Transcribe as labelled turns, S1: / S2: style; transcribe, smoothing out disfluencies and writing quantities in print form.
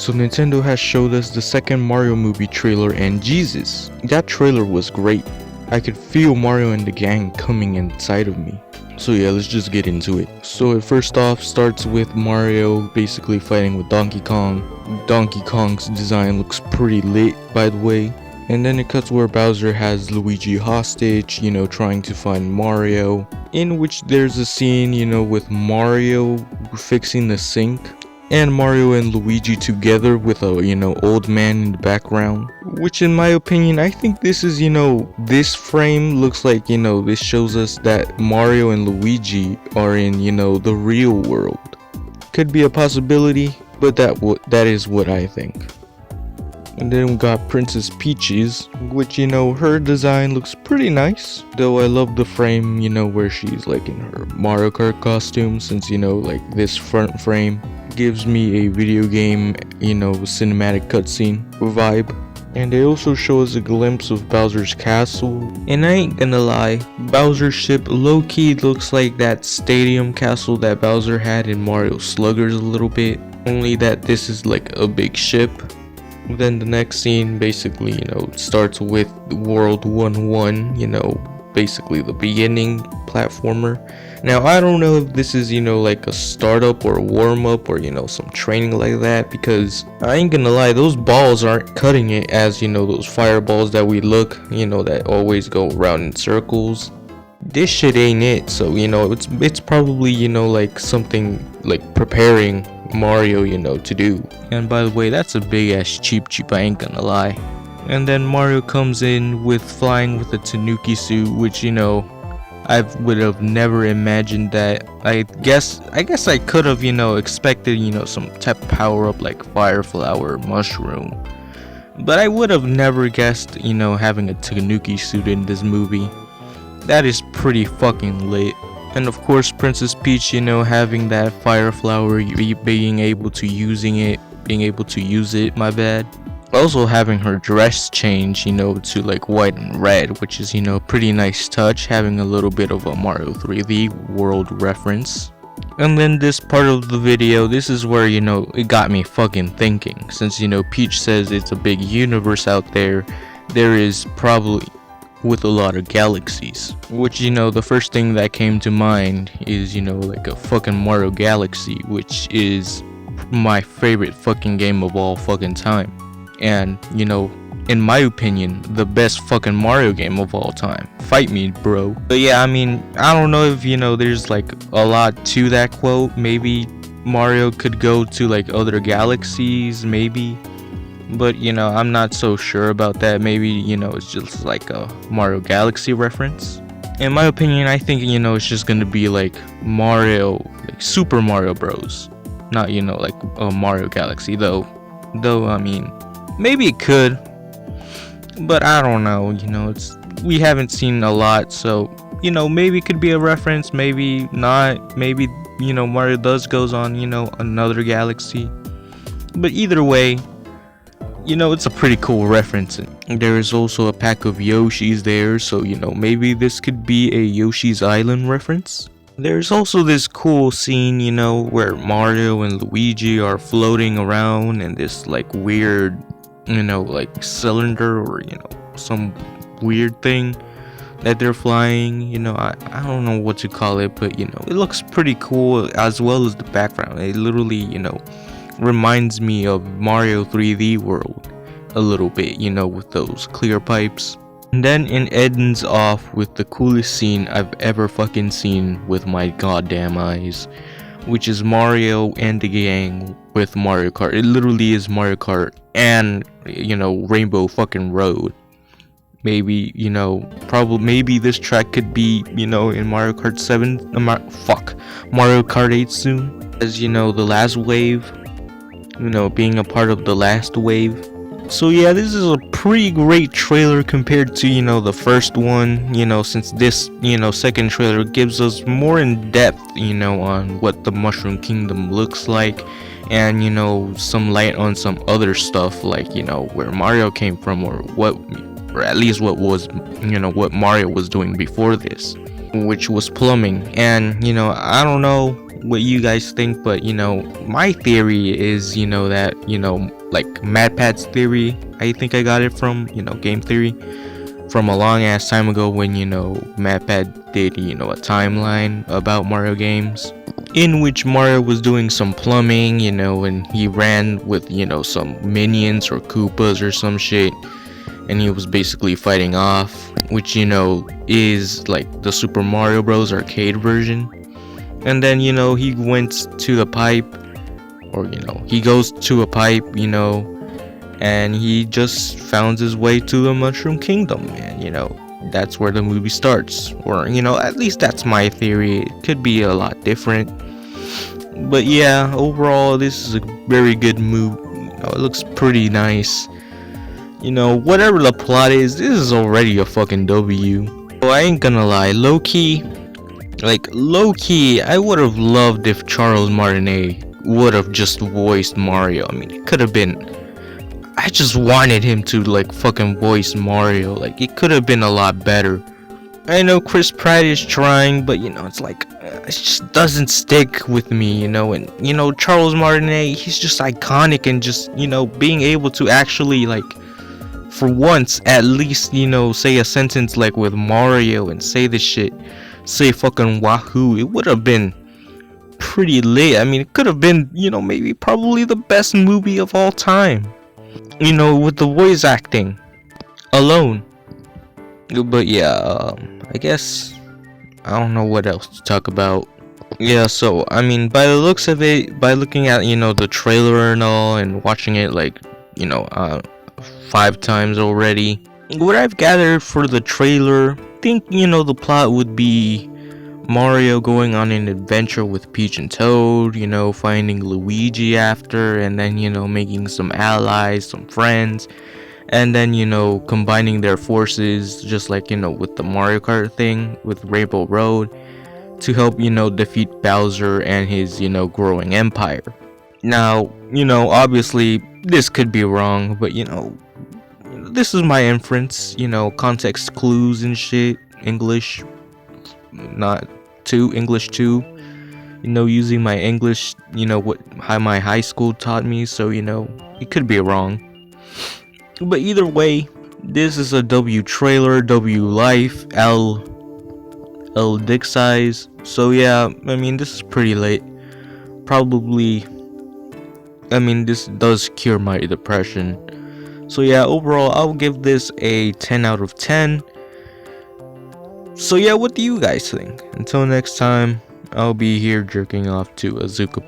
S1: So Nintendo has showed us the second Mario movie trailer, and Jesus, that trailer was great. I could feel Mario and the gang coming inside of me. So yeah, let's just get into it. So it first off starts with Mario basically fighting with Donkey Kong. Donkey Kong's design looks pretty lit, by the way. And then it cuts where Bowser has Luigi hostage, trying to find Mario. In which there's a scene, with Mario fixing the sink. And Mario and Luigi together with a, old man in the background. Which in my opinion, I think this is, this frame looks like, this shows us that Mario and Luigi are in, the real world. Could be a possibility, but that is what I think. And then we got Princess Peach's, which, her design looks pretty nice. Though I love the frame, where she's like in her Mario Kart costume, since, like this front frame gives me a video game, cinematic cutscene vibe. And they also show us a glimpse of Bowser's castle. And I ain't gonna lie, Bowser's ship low-key looks like that stadium castle that Bowser had in Mario Sluggers a little bit. Only that this is like a big ship. Then the next scene basically, starts with World 1-1, basically the beginning platformer. Now I don't know if this is, like a startup or a warm-up or, some training like that, because I ain't gonna lie, those balls aren't cutting it as, those fireballs that we look, that always go around in circles. This shit ain't it, so, it's probably, like something like preparing Mario, to do. And by the way, that's a big ass cheap, I ain't gonna lie. And then Mario comes in with flying with a Tanuki suit, which, I would have never imagined that. I guess I could have, expected, some type of power up like Fire Flower, Mushroom. But I would have never guessed, having a Tanuki suit in this movie. That is pretty fucking lit. And of course Princess Peach, having that Fire Flower, being able to use it, my bad. Also having her dress change, to like white and red, which is, pretty nice touch, having a little bit of a Mario 3D world reference. And then this part of the video, this is where, it got me fucking thinking. Since, Peach says it's a big universe out there, there is probably with a lot of galaxies, which, the first thing that came to mind is, like a fucking Mario Galaxy, which is my favorite fucking game of all fucking time. And, in my opinion, the best fucking Mario game of all time. Fight me, bro. But yeah, I mean, I don't know if, there's like a lot to that quote. Maybe Mario could go to like other galaxies, maybe. But, I'm not so sure about that. Maybe, it's just like a Mario Galaxy reference. In my opinion, I think, it's just gonna be like Mario, like Super Mario Bros. Not, like a Mario Galaxy, though, I mean, maybe it could. But I don't know, we haven't seen a lot, so, maybe it could be a reference, maybe not. Maybe, Mario goes on, another galaxy. But either way, it's a pretty cool reference. And there is also a pack of Yoshis there, so, maybe this could be a Yoshi's Island reference. There's also this cool scene, where Mario and Luigi are floating around in this, like, weird, like, cylinder or, some weird thing that they're flying. I don't know what to call it, but, it looks pretty cool, as well as the background. It literally, reminds me of Mario 3D World a little bit, with those clear pipes. And then it ends off with the coolest scene I've ever fucking seen with my goddamn eyes, which is Mario and the gang with Mario Kart. It literally is Mario Kart and, Rainbow fucking Road. Maybe, maybe this track could be, in Mario Kart 7, Mario Kart 8 soon. As, the last wave, being a part of the last wave. So yeah, this is a pretty great trailer compared to, the first one, since this, second trailer gives us more in depth, on what the Mushroom Kingdom looks like, and, some light on some other stuff, like, where Mario came from, or at least what was, what Mario was doing before this, which was plumbing. And, I don't know, what you guys think, but my theory is that like MatPat's theory. I think I got it from game theory from a long ass time ago when MatPat did a timeline about Mario games, in which Mario was doing some plumbing, and he ran with some minions or Koopas or some shit, and he was basically fighting off, which is like the Super Mario Bros. Arcade version. And then he went to the pipe, or he goes to a pipe, and he just found his way to the Mushroom Kingdom, and that's where the movie starts. Or at least that's my theory. It could be a lot different, but yeah, overall this is a very good movie. It looks pretty nice. Whatever the plot is, this is already a fucking W. I ain't gonna lie, low-key, I would have loved if Charles Martinet would have just voiced Mario. I mean, it could have been, I just wanted him to fucking voice Mario. It could have been a lot better. I know Chris Pratt is trying, but it's it just doesn't stick with me, and Charles Martinet, he's just iconic, and just being able to actually for once at least say a sentence with Mario and say this shit, say fucking wahoo, it would have been pretty lit. I mean, it could have been maybe probably the best movie of all time, with the voice acting alone. But yeah, I guess I don't know what else to talk about. Yeah, so I mean, by the looks of it, by looking at the trailer and all, and watching it 5 times already, what I've gathered for the trailer, I think the plot would be Mario going on an adventure with Peach and Toad, finding Luigi after, and then making some allies, some friends, and then combining their forces, just like with the Mario Kart thing with Rainbow Road, to help defeat Bowser and his growing empire. Now obviously this could be wrong, but this is my inference, context clues and shit, English not too English too, using my English, how my high school taught me, so it could be wrong. But either way, this is a W trailer, W life, L dick size. So yeah, I mean, this is pretty late. Probably, I mean, this does cure my depression. So yeah, overall, I'll give this a 10 out of 10. So yeah, what do you guys think? Until next time, I'll be here jerking off to Azuka.